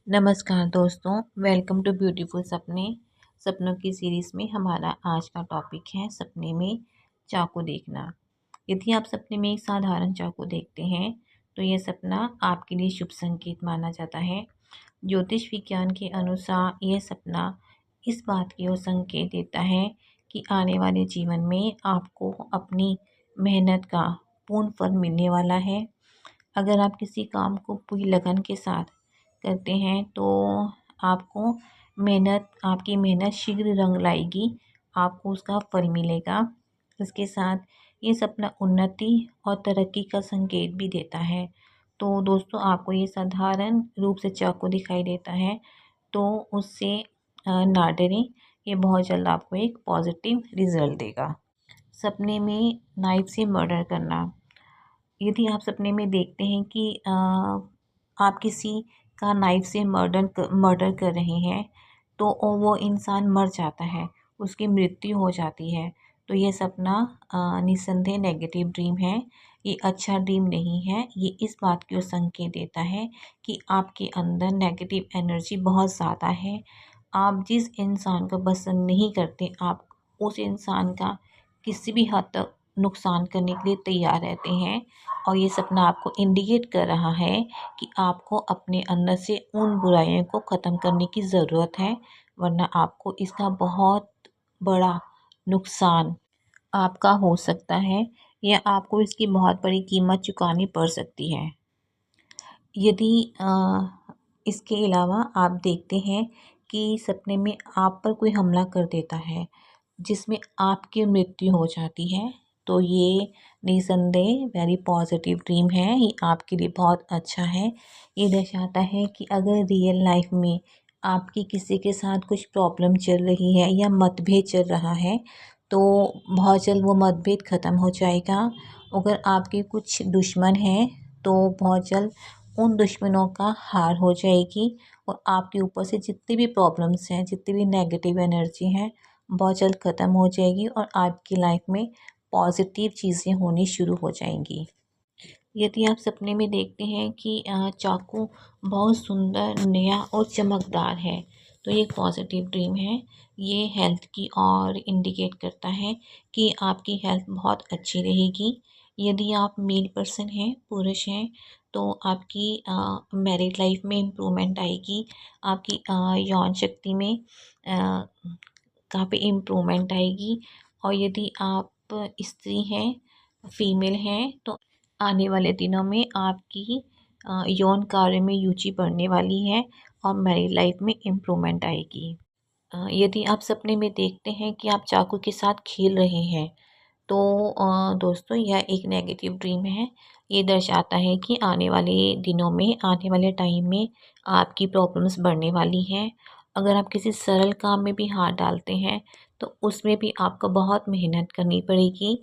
नमस्कार दोस्तों, welcome to beautiful सपने। सपनों की सीरीज़ में हमारा आज का टॉपिक है सपने में चाकू देखना। यदि आप सपने में एक साधारण चाकू देखते हैं तो यह सपना आपके लिए शुभ संकेत माना जाता है। ज्योतिष विज्ञान के अनुसार यह सपना इस बात की ओर संकेत देता है कि आने वाले जीवन में आपको अपनी मेहनत का पूर्ण फल मिलने वाला है। अगर आप किसी काम को पूरी लगन के साथ करते हैं तो आपको आपकी मेहनत शीघ्र रंग लाएगी, आपको उसका फल मिलेगा। इसके साथ ये सपना उन्नति और तरक्की का संकेत भी देता है। तो दोस्तों, आपको ये साधारण रूप से चाकू दिखाई देता है तो उससे ना डरें, ये बहुत जल्द आपको एक पॉजिटिव रिजल्ट देगा। सपने में नाइफ से मर्डर करना। यदि आप सपने में देखते हैं कि आप किसी का नाइफ से मर्डर कर रहे हैं तो वो इंसान मर जाता है, उसकी मृत्यु हो जाती है, तो ये सपना निस्संदेह नेगेटिव ड्रीम है। ये अच्छा ड्रीम नहीं है। ये इस बात की ओर संकेत देता है कि आपके अंदर नेगेटिव एनर्जी बहुत ज़्यादा है। आप जिस इंसान को पसंद नहीं करते, आप उस इंसान का किसी भी हद तक नुकसान करने के लिए तैयार रहते हैं। और ये सपना आपको इंडिकेट कर रहा है कि आपको अपने अंदर से उन बुराइयों को ख़त्म करने की ज़रूरत है, वरना आपको इसका बहुत बड़ा नुकसान आपका हो सकता है या आपको इसकी बहुत बड़ी कीमत चुकानी पड़ सकती है। यदि इसके अलावा आप देखते हैं कि सपने में आप पर कोई हमला कर देता है जिसमें आपकी मृत्यु हो जाती है, तो ये निसंदेह वेरी पॉजिटिव ड्रीम है। ये आपके लिए बहुत अच्छा है। ये दर्शाता है कि अगर रियल लाइफ में आपकी किसी के साथ कुछ प्रॉब्लम चल रही है या मतभेद चल रहा है तो बहुत जल्द वो मतभेद ख़त्म हो जाएगा। अगर आपके कुछ दुश्मन हैं तो बहुत जल्द उन दुश्मनों का हार हो जाएगी और आपके ऊपर से जितनी भी प्रॉब्लम्स हैं, जितनी भी नेगेटिव एनर्जी हैं, बहुत जल्द ख़त्म हो जाएगी और आपकी लाइफ में पॉजिटिव चीज़ें होनी शुरू हो जाएंगी। यदि आप सपने में देखते हैं कि चाकू बहुत सुंदर, नया और चमकदार है तो ये एक पॉजिटिव ड्रीम है। ये हेल्थ की और इंडिकेट करता है कि आपकी हेल्थ बहुत अच्छी रहेगी। यदि आप मेल पर्सन हैं, पुरुष हैं, तो आपकी मैरिड लाइफ में इम्प्रूवमेंट आएगी। आपकी यौन शक्ति में काफ़ी इम्प्रूवमेंट आएगी। और यदि आप स्त्री हैं, फीमेल हैं, तो आने वाले दिनों में आपकी यौन कार्य में रुचि बढ़ने वाली है और मैरिड लाइफ में इम्प्रूवमेंट आएगी। यदि आप सपने में देखते हैं कि आप चाकू के साथ खेल रहे हैं तो दोस्तों, यह एक नेगेटिव ड्रीम है। ये दर्शाता है कि आने वाले दिनों में, आने वाले टाइम में आपकी प्रॉब्लम्स बढ़ने वाली हैं। अगर आप किसी सरल काम में भी हाथ डालते हैं तो उसमें भी आपको बहुत मेहनत करनी पड़ेगी।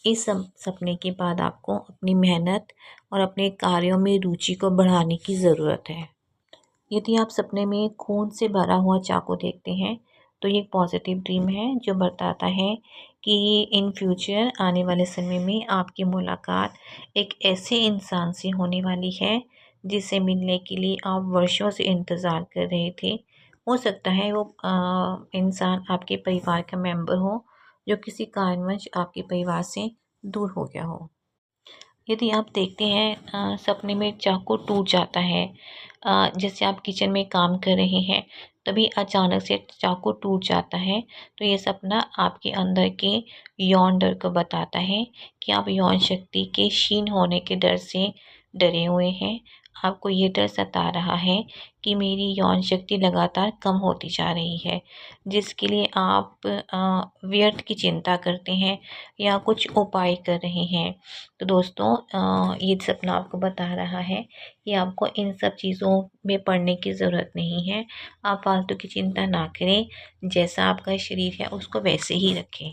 इस सपने के बाद आपको अपनी मेहनत और अपने कार्यों में रुचि को बढ़ाने की ज़रूरत है। यदि आप सपने में खून से भरा हुआ चाकू देखते हैं तो ये एक पॉजिटिव ड्रीम है जो बताता है कि इन फ्यूचर, आने वाले समय में आपकी मुलाकात एक ऐसे इंसान से होने वाली है जिससे मिलने के लिए आप वर्षों से इंतज़ार कर रहे थे। हो सकता है वो इंसान आपके परिवार का मेंबर हो जो किसी कारणवश आपके परिवार से दूर हो गया हो। यदि आप देखते हैं सपने में चाकू टूट जाता है, जैसे आप किचन में काम कर रहे हैं, तभी अचानक से चाकू टूट जाता है, तो ये सपना आपके अंदर के यौन डर को बताता है कि आप यौन शक्ति के क्षीण होने के डर से डरे हुए हैं। आपको ये डर सता रहा है कि मेरी यौन शक्ति लगातार कम होती जा रही है, जिसके लिए आप व्यर्थ की चिंता करते हैं या कुछ उपाय कर रहे हैं। तो दोस्तों, ये सपना आपको बता रहा है कि आपको इन सब चीज़ों में पड़ने की ज़रूरत नहीं है। आप फालतू की चिंता ना करें, जैसा आपका शरीर है उसको वैसे ही रखें।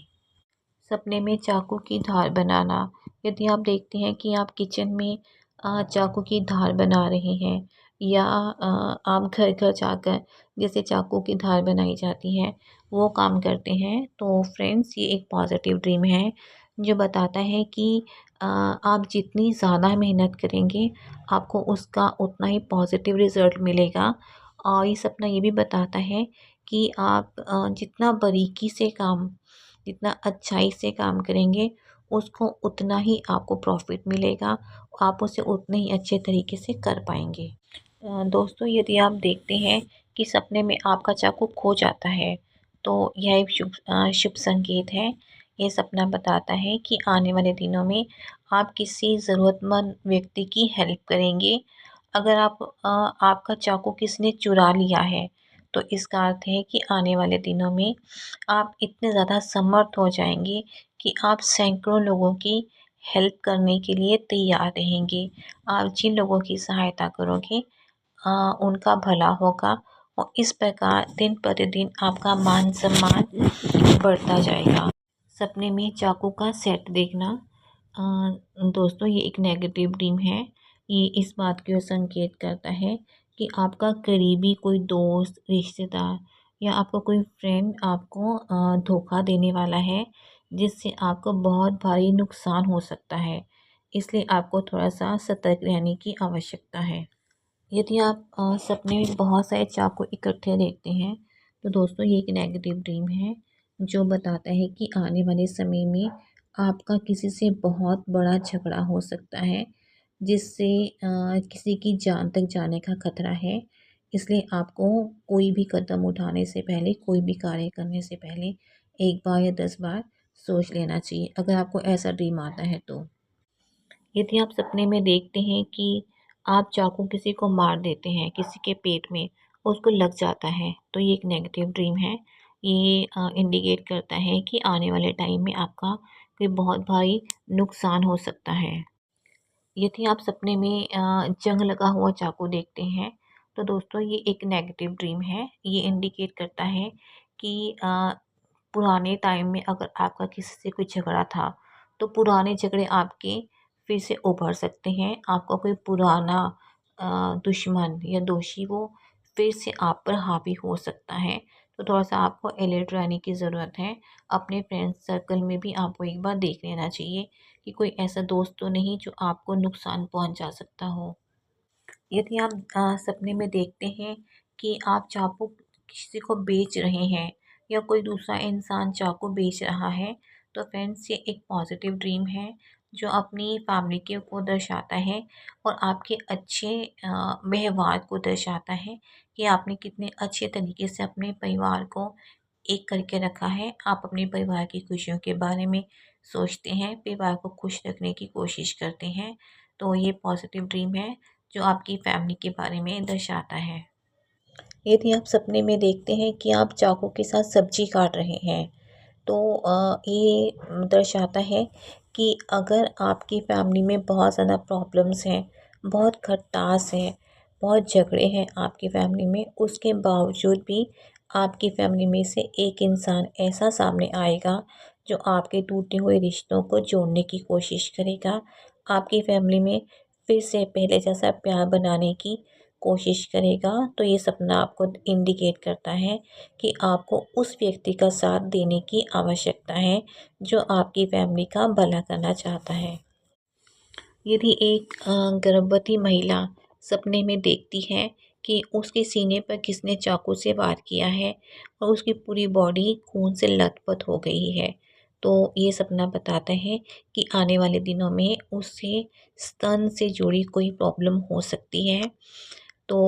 सपने में चाकू की धार बनाना। यदि आप देखते हैं कि आप किचन में चाकू की धार बना रहे हैं या आप घर घर जाकर जैसे चाकू की धार बनाई जाती है वो काम करते हैं, तो फ्रेंड्स, ये एक पॉजिटिव ड्रीम है जो बताता है कि आप जितनी ज़्यादा मेहनत करेंगे आपको उसका उतना ही पॉजिटिव रिज़ल्ट मिलेगा और ये सपना ये भी बताता है कि आप जितना बारीकी से काम, जितना अच्छाई से काम करेंगे, उसको उतना ही आपको प्रॉफ़िट मिलेगा। आप उसे उतने ही अच्छे तरीके से कर पाएँगे। दोस्तों, यदि आप देखते हैं कि सपने में आपका चाकू खो जाता है, तो यह एक शुभ संकेत है। ये सपना बताता है कि आने वाले दिनों में आप किसी ज़रूरतमंद व्यक्ति की हेल्प करेंगे। अगर आपका चाकू किसी ने चुरा लिया है, तो इसका अर्थ है कि आने वाले दिनों में आप इतने ज़्यादा समर्थ हो जाएँगे कि आप सैकड़ों लोगों की हेल्प करने के लिए तैयार रहेंगे। आप जिन लोगों की सहायता करोगे, उनका भला होगा और इस प्रकार दिन प्रतिदिन आपका मान-सम्मान बढ़ता जाएगा। सपने में चाकू का सेट देखना, दोस्तों, ये एक नेगेटिव ड्रीम है। ये इस बात की ओर संकेत करता है कि आपका करीबी कोई दोस्त, रिश्तेदार या आपका कोई फ्रेंड आपको धोखा देने वाला है, जिससे आपको बहुत भारी नुकसान हो सकता है। इसलिए आपको थोड़ा-सा सतर्क रहने की आवश्यकता है। यदि आप सपने में बहुत सारे चाकू इकट्ठे देखते हैं, तो दोस्तों, ये एक नेगेटिव ड्रीम है, जो बताता है कि आने वाले समय में आपका किसी से बहुत बड़ा झगड़ा हो सकता है, जिससे किसी की जान तक जाने का खतरा है। इसलिए आपको कोई भी कदम उठाने से पहले, कोई भी कार्य करने से पहले 1 बार या 10 बार सोच लेना चाहिए, अगर आपको ऐसा ड्रीम आता है तो। यदि आप सपने में देखते हैं कि आप चाकू किसी को मार देते हैं, किसी के पेट में, और उसको लग जाता है, तो ये एक नेगेटिव ड्रीम है। ये इंडिकेट करता है कि आने वाले टाइम में आपका कोई बहुत भारी नुकसान हो सकता है। यदि आप सपने में जंग लगा हुआ चाकू देखते हैं, तो दोस्तों, ये एक नेगेटिव ड्रीम है। ये इंडिकेट करता है कि पुराने टाइम में अगर आपका किसी से कोई झगड़ा था, तो पुराने झगड़े आपके फिर से उभर सकते हैं। आपका कोई पुराना दुश्मन या दोषी वो फिर से आप पर हावी हो सकता है। तो थोड़ा-सा आपको अलर्ट रहने की ज़रूरत है। अपने फ्रेंड्स सर्कल में भी आपको एक बार देख लेना चाहिए कि कोई ऐसा दोस्त तो नहीं जो आपको नुकसान पहुँचा सकता हो। यदि आप सपने में देखते हैं कि आप चाकू किसी को बेच रहे हैं या कोई दूसरा इंसान चाकू बेच रहा है, तो फ्रेंड्स, ये एक पॉजिटिव ड्रीम है, जो अपनी फैमिली के को दर्शाता है और आपके अच्छे व्यवहार को दर्शाता है कि आपने कितने अच्छे तरीके से अपने परिवार को एक करके रखा है। आप अपने परिवार की खुशियों के बारे में सोचते हैं, परिवार को खुश रखने की कोशिश करते हैं। तो ये पॉजिटिव ड्रीम है, जो आपकी फैमिली के बारे में दर्शाता है। यदि आप सपने में देखते हैं कि आप चाकू के साथ सब्जी काट रहे हैं, तो ये दर्शाता है कि अगर आपकी फैमिली में बहुत ज़्यादा प्रॉब्लम्स हैं, बहुत खटास है, बहुत झगड़े हैं आपकी फैमिली में, उसके बावजूद भी आपकी फैमिली में से एक इंसान ऐसा सामने आएगा, जो आपके टूटे हुए रिश्तों को जोड़ने की कोशिश करेगा। आपकी फैमिली में फिर से पहले जैसा प्यार बनाने की कोशिश करेगा। तो ये सपना आपको इंडिकेट करता है कि आपको उस व्यक्ति का साथ देने की आवश्यकता है, जो आपकी फैमिली का भला करना चाहता है। यदि एक गर्भवती महिला सपने में देखती है कि उसके सीने पर किसने चाकू से वार किया है और उसकी पूरी बॉडी खून से लथपथ हो गई है, तो ये सपना बताता है कि आने वाले दिनों में उसे स्तन से जुड़ी कोई प्रॉब्लम हो सकती है। तो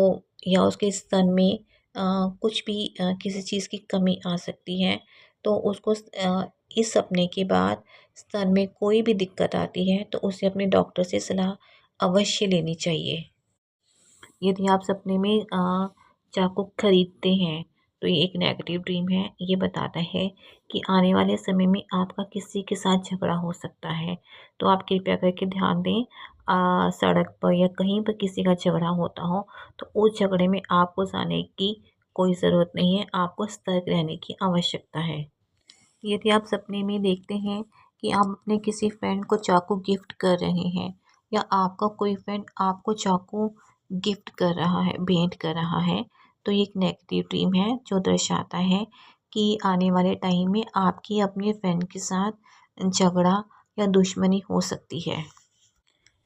या उसके स्तन में कुछ भी किसी चीज़ की कमी आ सकती है। तो उसको इस सपने के बाद स्तन में कोई भी दिक्कत आती है, तो उसे अपने डॉक्टर से सलाह अवश्य लेनी चाहिए। यदि आप सपने में चाकू खरीदते हैं, तो ये एक नेगेटिव ड्रीम है। ये बताता है कि आने वाले समय में आपका किसी के साथ झगड़ा हो सकता है। तो आप कृपया करके ध्यान दें, सड़क पर या कहीं पर किसी का झगड़ा होता हो, तो उस झगड़े में आपको जाने की कोई ज़रूरत नहीं है, आपको सतर्क रहने की आवश्यकता है। यदि आप सपने में देखते हैं कि आप अपने किसी फ्रेंड को चाकू गिफ्ट कर रहे हैं या आपका कोई फ्रेंड आपको चाकू गिफ्ट कर रहा है, भेंट कर रहा है, तो ये एक नेगेटिव ड्रीम है, जो दर्शाता है कि आने वाले टाइम में आपकी अपने फ्रेंड के साथ झगड़ा या दुश्मनी हो सकती है।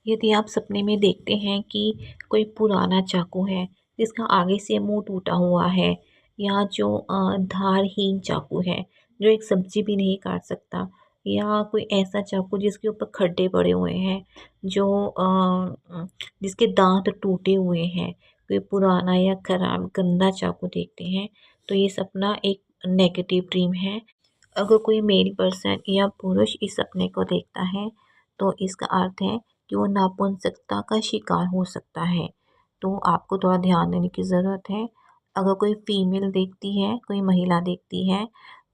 यदि आप सपने में देखते हैं कि कोई पुराना चाकू है, जिसका आगे से मुंह टूटा हुआ है, या जो धारहीन चाकू है जो एक सब्जी भी नहीं काट सकता, या कोई ऐसा चाकू जिसके ऊपर खड्डे पड़े हुए हैं, जो जिसके दांत टूटे हुए हैं, कोई पुराना या खराब गंदा चाकू देखते हैं तो ये सपना एक नेगेटिव ड्रीम है। अगर कोई मेल पर्सन या पुरुष इस सपने को देखता है तो इसका अर्थ है कि वो नपुंसकता का शिकार हो सकता है। तो आपको थोड़ा ध्यान देने की ज़रूरत है। अगर कोई फीमेल देखती है, कोई महिला देखती है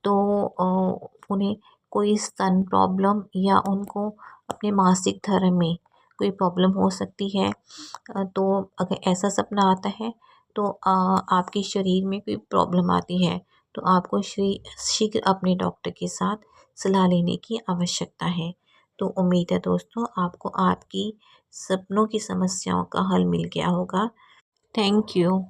तो उन्हें कोई स्तन प्रॉब्लम या उनको अपने मासिक धर्म में कोई प्रॉब्लम हो सकती है। तो अगर ऐसा सपना आता है तो आपके शरीर में कोई प्रॉब्लम आती है तो आपको शीघ्र अपने डॉक्टर के साथ सलाह लेने की आवश्यकता है। तो उम्मीद है दोस्तों आपको आपकी सपनों की समस्याओं का हल मिल गया होगा। Thank you.